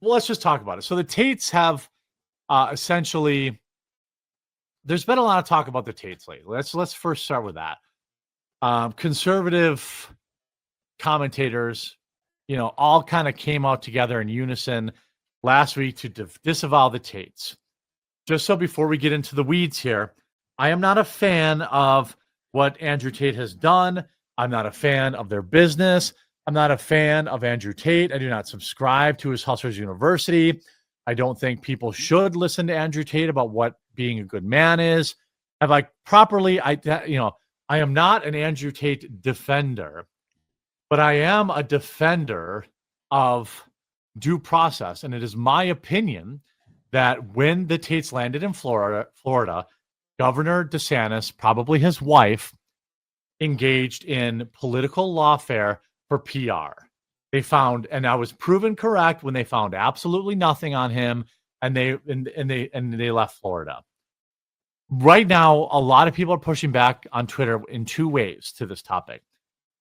Well, let's just talk about it. So the Tates have essentially. There's been a lot of talk about the Tates lately. Let's first start with that. Conservative commentators, all kind of came out together in unison last week to disavow the Tates. Just so before we get into the weeds here, I am not a fan of what Andrew Tate has done. I'm not a fan of their business. I'm not a fan of Andrew Tate. I do not subscribe to his Hustlers University. I don't think people should listen to Andrew Tate about what being a good man is. I am not an Andrew Tate defender, but I am a defender of due process. And it is my opinion that when the Tates landed in Florida, Governor DeSantis, probably his wife, engaged in political lawfare for PR. They found, and I was proven correct when they found absolutely nothing on him, and they left Florida. Right now, a lot of people are pushing back on Twitter in two ways to this topic.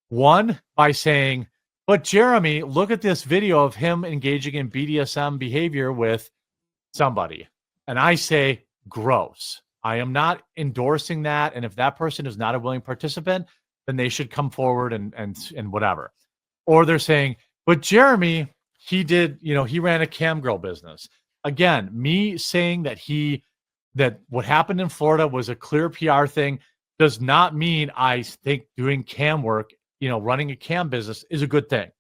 One, by saying, but Jeremy, look at this video of him engaging in BDSM behavior with somebody. And I say, gross. I am not endorsing that. And if that person is not a willing participant, then they should come forward and whatever. Or they're saying, but Jeremy, he ran a cam girl business. Again, me saying that what happened in Florida was a clear PR thing does not mean I think doing cam work, running a cam business is a good thing.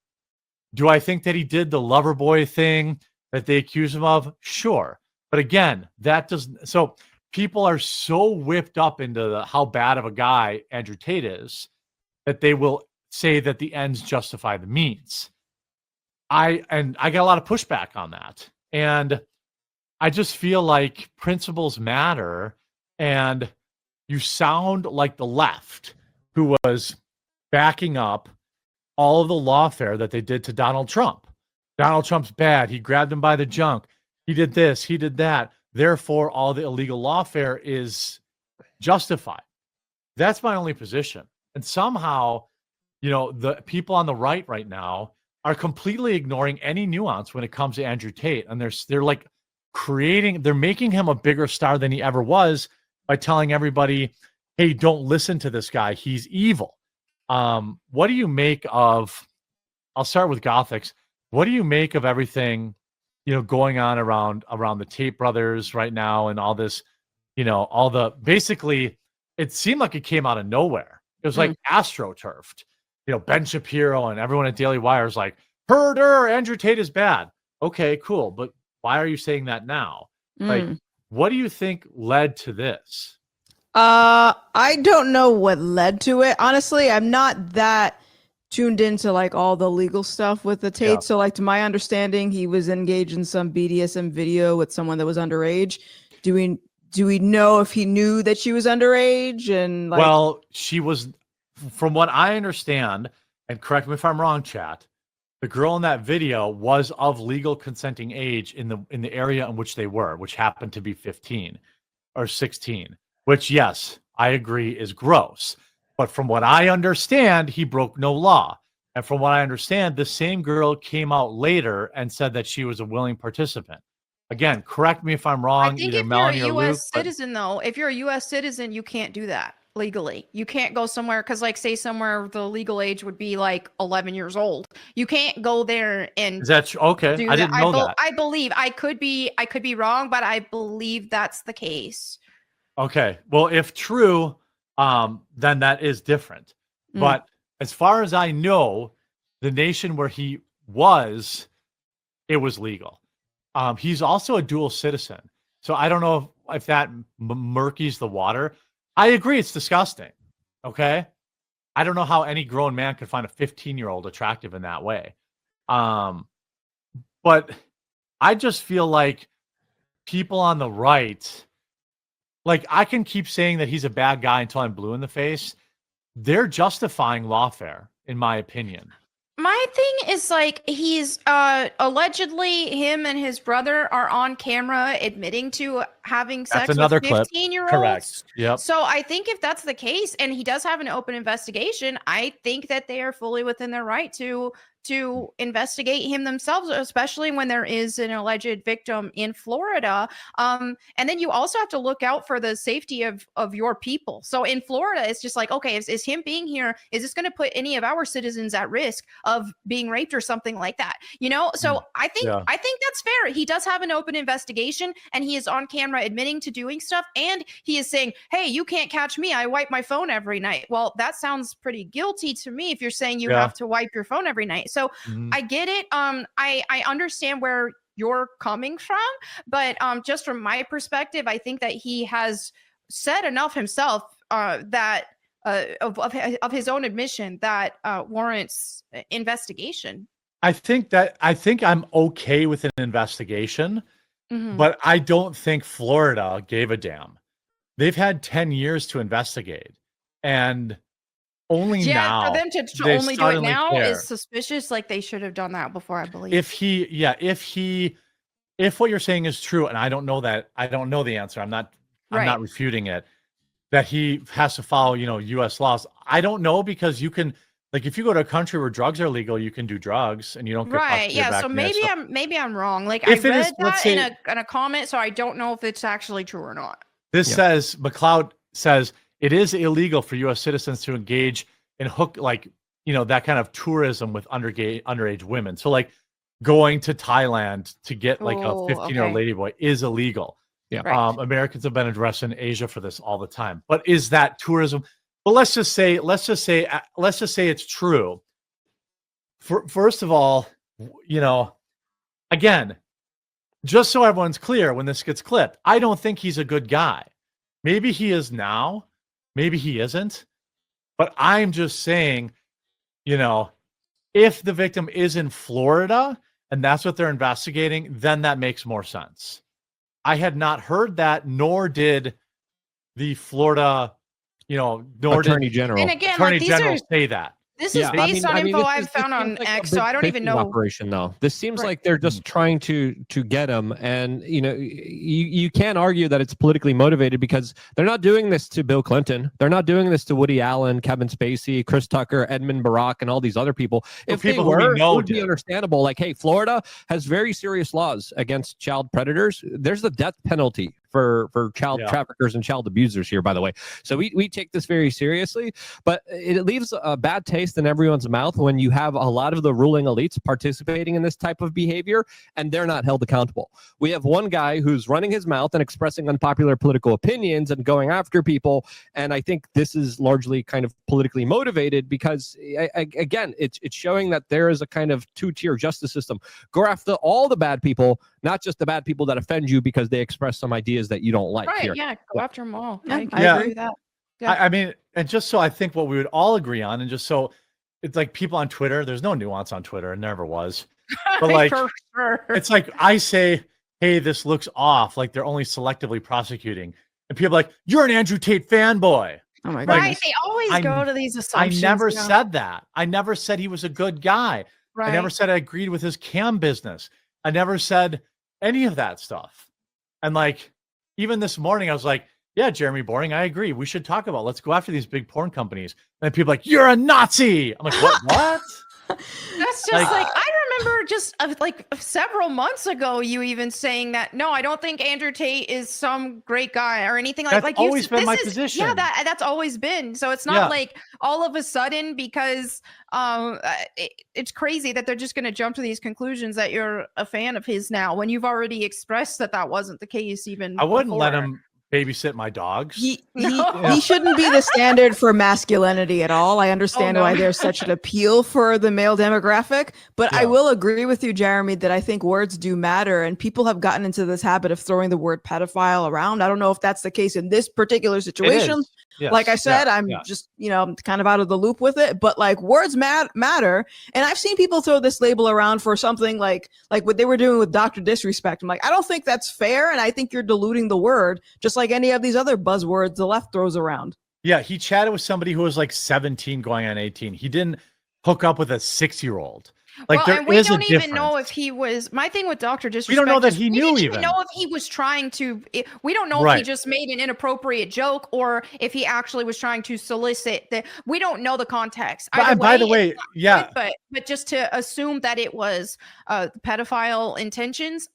Do I think that he did the lover boy thing that they accuse him of? Sure. But again, so people are so whipped up into how bad of a guy Andrew Tate is that they will say that the ends justify the means. I got a lot of pushback on that. And I just feel like principles matter, and you sound like the left, who was backing up all of the lawfare that they did to Donald Trump. Donald Trump's bad. He grabbed him by the junk. He did this. He did that. Therefore, all the illegal lawfare is justified. That's my only position. And somehow, the people on the right now are completely ignoring any nuance when it comes to Andrew Tate. And they're like they're making him a bigger star than he ever was by telling everybody, hey, don't listen to this guy. He's evil. What do you make of, I'll start with Gothix. What do you make of everything, going on around the Tate brothers right now and all this, basically it seemed like it came out of nowhere. It was like astroturfed. Ben Shapiro and everyone at Daily Wire is like, herder, Andrew Tate is bad. Okay, cool. But why are you saying that now? Like, what do you think led to this? I don't know what led to it. Honestly, I'm not that tuned into like all the legal stuff with the Tate. Yeah. So like, to my understanding, he was engaged in some BDSM video with someone that was underage. Do we know if he knew that she was underage? And well, she was, from what I understand, and correct me if I'm wrong, chat, the girl in that video was of legal consenting age in the area in which they were, which happened to be 15 or 16, which, yes, I agree is gross. But from what I understand, he broke no law. And from what I understand, the same girl came out later and said that she was a willing participant. Again, correct me if I'm wrong. I think either if Melonie you're a or U.S. Luke, citizen, though, if you're a U.S. citizen, you can't do that legally. You can't go somewhere because, like, say somewhere the legal age would be like 11 years old. You can't go there and. Is that true? Okay? I didn't know that. I believe I could be wrong, but I believe that's the case. Okay. Well, if true, then that is different. But as far as I know, the nation where he was, it was legal. He's also a dual citizen. So I don't know if that murkies the water. I agree, it's disgusting. Okay? I don't know how any grown man could find a 15-year-old attractive in that way. But I just feel like people on the right, like, I can keep saying that he's a bad guy until I'm blue in the face. They're justifying lawfare, in my opinion. My thing is, like, he's allegedly, him and his brother are on camera admitting to having sex with 15-year-olds. Correct. Yep. So I think if that's the case, and he does have an open investigation, I think that they are fully within their right to to investigate him themselves, especially when there is an alleged victim in Florida. And then you also have to look out for the safety of your people. So in Florida, it's just like, okay, is him being here, is this going to put any of our citizens at risk of being raped or something like that? So I think that's fair. He does have an open investigation, and he is on camera admitting to doing stuff, and he is saying, hey, you can't catch me, I wipe my phone every night. Well, that sounds pretty guilty to me if you're saying you have to wipe your phone every night. So I get it. I understand where you're coming from, but just from my perspective, I think that he has said enough himself that of his own admission that warrants investigation. I think I'm okay with an investigation, but I don't think Florida gave a damn. They've had 10 years to investigate, and only now for them to only do it now is suspicious. Like, they should have done that before, I believe. If what you're saying is true, and I don't know the answer, I'm not refuting it, that he has to follow, U.S. laws. I don't know, because you can, like, if you go to a country where drugs are legal, you can do drugs and you don't get right. Yeah. So maybe I'm wrong. Like, I read that in a comment, so I don't know if it's actually true or not. This says, McLeod says, it is illegal for U.S. citizens to engage in that kind of tourism with underage women. So, like, going to Thailand to get like a 15-year-old ladyboy is illegal. Yeah. Right. Americans have been addressing Asia for this all the time. But is that tourism? But let's just say it's true. First of all, again, just so everyone's clear, when this gets clipped, I don't think he's a good guy. Maybe he is now, maybe he isn't. But I'm just saying, if the victim is in Florida and that's what they're investigating, then that makes more sense. I had not heard that, nor did the Florida, Attorney General. And again, Attorney General say that. This is based on info I've found on X, so I don't even know. Operation, though. This seems like they're just trying to get him, and you can't argue that it's politically motivated, because they're not doing this to Bill Clinton. They're not doing this to Woody Allen, Kevin Spacey, Chris Tucker, Edmund Barack, and all these other people. If people they were, it would be understandable. Like, hey, Florida has very serious laws against child predators. There's the death penalty for child traffickers and child abusers here, by the way. So we take this very seriously, but it leaves a bad taste in everyone's mouth when you have a lot of the ruling elites participating in this type of behavior, and they're not held accountable. We have one guy who's running his mouth and expressing unpopular political opinions and going after people, and I think this is largely kind of politically motivated, because again, it's showing that there is a kind of two-tier justice system. Go after all the bad people, not just the bad people that offend you because they express some ideas that you don't like. Right, here. yeah, go after them all. I agree with that. Yeah. I mean, and just so I think what we would all agree on, and just so it's like people on Twitter, there's no nuance on Twitter, and never was. But like, for sure. It's like I say, hey, this looks off, like they're only selectively prosecuting. And people are like, you're an Andrew Tate fanboy. Oh my God. Right, they always go to these assumptions. I never said that. I never said he was a good guy. Right. I never said I agreed with his cam business. I never said any of that stuff. And like, even this morning, I was like, yeah, Jeremy Boring, I agree. We should talk about, let's go after these big porn companies. And then people are like, you're a Nazi. I'm like, what? That's just like I remember just like several months ago, you even saying that, no, I don't think Andrew Tate is some great guy or anything like that. That's always been my position. Yeah, that's always been. So it's not like all of a sudden, because it's crazy that they're just going to jump to these conclusions that you're a fan of his now, when you've already expressed that wasn't the case. Even I wouldn't before. let him babysit my dogs. He shouldn't be the standard for masculinity at all. I understand why there's such an appeal for the male demographic, but I will agree with you, Jeremy, that I think words do matter, and people have gotten into this habit of throwing the word pedophile around. I don't know if that's the case in this particular situation. Yes. Like I said, I'm just, kind of out of the loop with it, but like words matter. And I've seen people throw this label around for something like what they were doing with Dr. Disrespect. I'm like, I don't think that's fair. And I think you're diluting the word, just like any of these other buzzwords the left throws around. Yeah. He chatted with somebody who was like 17 going on 18. He didn't hook up with a 6-year-old. Like well, there and we is a don't even know difference. if he was. My thing with Doctor We Disrespect. don't know that is he we knew didn't even. know if he was trying to. We don't know if he just made an inappropriate joke or if he actually was trying to solicit. We don't know the context. Either By the way, way, yeah, good, but just to assume that it was pedophile intentions,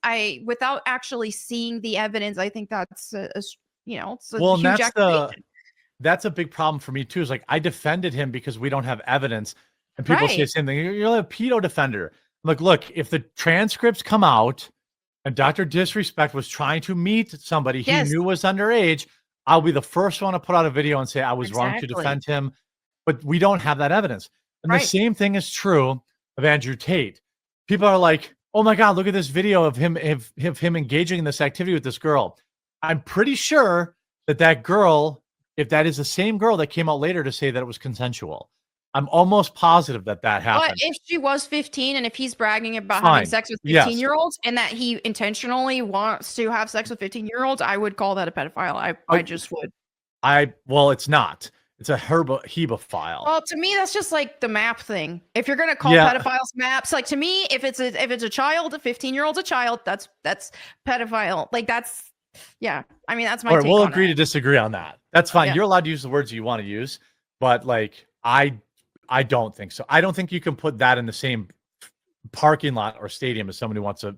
without actually seeing the evidence, I think that's it's a well, and huge accusation. that's a big problem for me too. Is like I defended him because we don't have evidence, and people say the same thing. You're a pedo defender. I'm like, look, if the transcripts come out and Dr. Disrespect was trying to meet somebody he knew was underage, I'll be the first one to put out a video and say I was wrong to defend him. But we don't have that evidence. And the same thing is true of Andrew Tate. People are like, oh my God, look at this video of him engaging in this activity with this girl. I'm pretty sure that girl, if that is the same girl that came out later to say that it was consensual, I'm almost positive that happened. But if she was 15 and if he's bragging about having sex with 15-year-olds and that he intentionally wants to have sex with 15-year-olds, I would call that a pedophile. I just would. Well, it's not. It's a hebophile. Well, to me, that's just like the map thing. If you're gonna call pedophiles maps, like to me, if it's a child, a 15-year-old's a child, that's pedophile. Like that's I mean, that's my take. We'll on agree it. to disagree on that. That's fine. You're allowed to use the words you want to use, but like I don't think so. I don't think you can put that in the same parking lot or stadium as somebody who wants to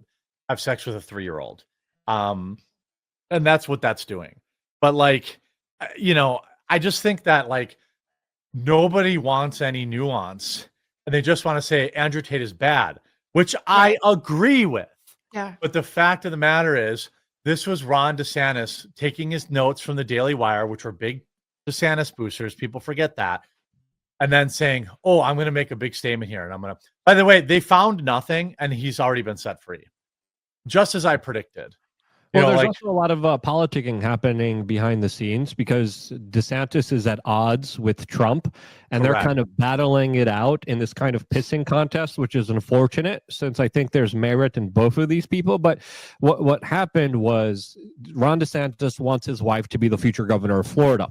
have sex with a 3-year-old. And that's what that's doing. But like, I just think that like nobody wants any nuance and they just want to say Andrew Tate is bad, which I agree with. Yeah. But the fact of the matter is this was Ron DeSantis taking his notes from the Daily Wire, which were big DeSantis boosters. People forget that. And then saying, oh, I'm going to make a big statement here. And I'm going to, by the way, they found nothing and he's already been set free. Just as I predicted. Well, there's also a lot of politicking happening behind the scenes because DeSantis is at odds with Trump and they're kind of battling it out in this kind of pissing contest, which is unfortunate since I think there's merit in both of these people. But what happened was Ron DeSantis wants his wife to be the future governor of Florida.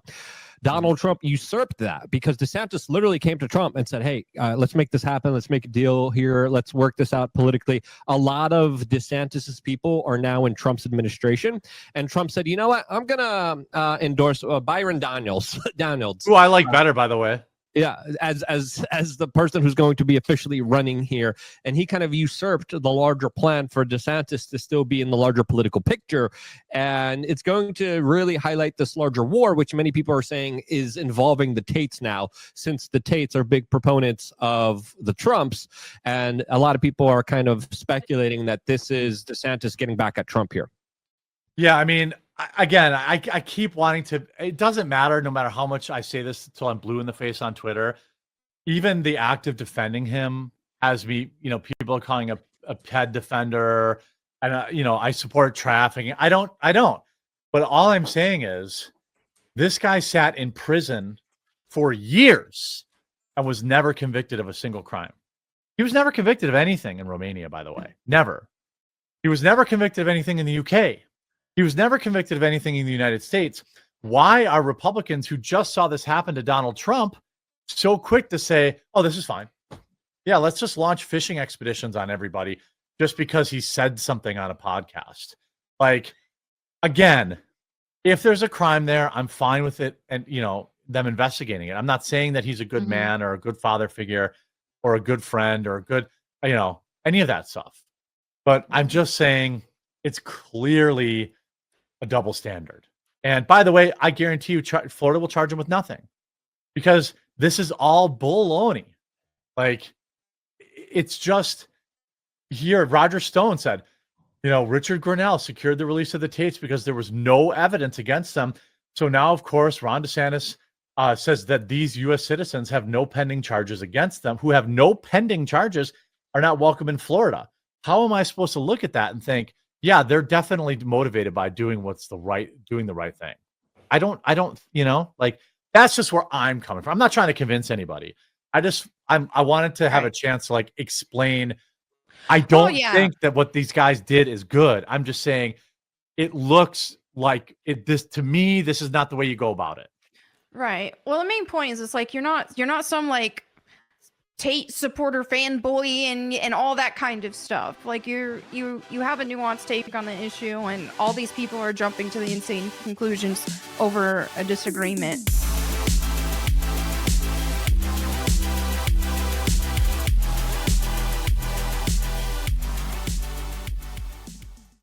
Donald Trump usurped that because DeSantis literally came to Trump and said, hey, let's make this happen. Let's make a deal here. Let's work this out politically. A lot of DeSantis's people are now in Trump's administration. And Trump said, you know what? I'm going to endorse Byron Daniels. Who I like better, by the way. Yeah, as the person who's going to be officially running here. And he kind of usurped the larger plan for DeSantis to still be in the larger political picture. And it's going to really highlight this larger war, which many people are saying is involving the Tates now, since the Tates are big proponents of the Trumps. And a lot of people are kind of speculating that this is DeSantis getting back at Trump here. Yeah, I mean, I keep wanting to, it doesn't matter no matter how much I say this until I'm blue in the face on Twitter. Even the act of defending him has me, people are calling a ped defender and, I support trafficking. I don't. But all I'm saying is this guy sat in prison for years and was never convicted of a single crime. He was never convicted of anything in Romania, by the way. Never. He was never convicted of anything in the UK. He was never convicted of anything in the United States. Why are Republicans who just saw this happen to Donald Trump so quick to say, oh, this is fine? Yeah, let's just launch fishing expeditions on everybody just because he said something on a podcast. Like, again, if there's a crime there, I'm fine with it and, them investigating it. I'm not saying that he's a good man or a good father figure or a good friend or a good, any of that stuff. But I'm just saying it's clearly a double standard. And by the way, I guarantee you Florida will charge him with nothing because this is all baloney. Like, it's just here. Roger Stone said, Richard Grinnell secured the release of the Tates because there was no evidence against them. So now, of course, Ron DeSantis says that these U.S. citizens have no pending charges against them, who have no pending charges are not welcome in Florida. How am I supposed to look at that and think, yeah, they're definitely motivated by doing the right thing? I don't, like, that's just where I'm coming from. I'm not trying to convince anybody. I wanted to have a chance to like explain. I don't think that what these guys did is good. I'm just saying it looks like to me, this is not the way you go about it. Right. Well, the main point is it's like you're not some like Tate supporter fanboy and all that kind of stuff. Like you have a nuanced take on the issue, and all these people are jumping to the insane conclusions over a disagreement.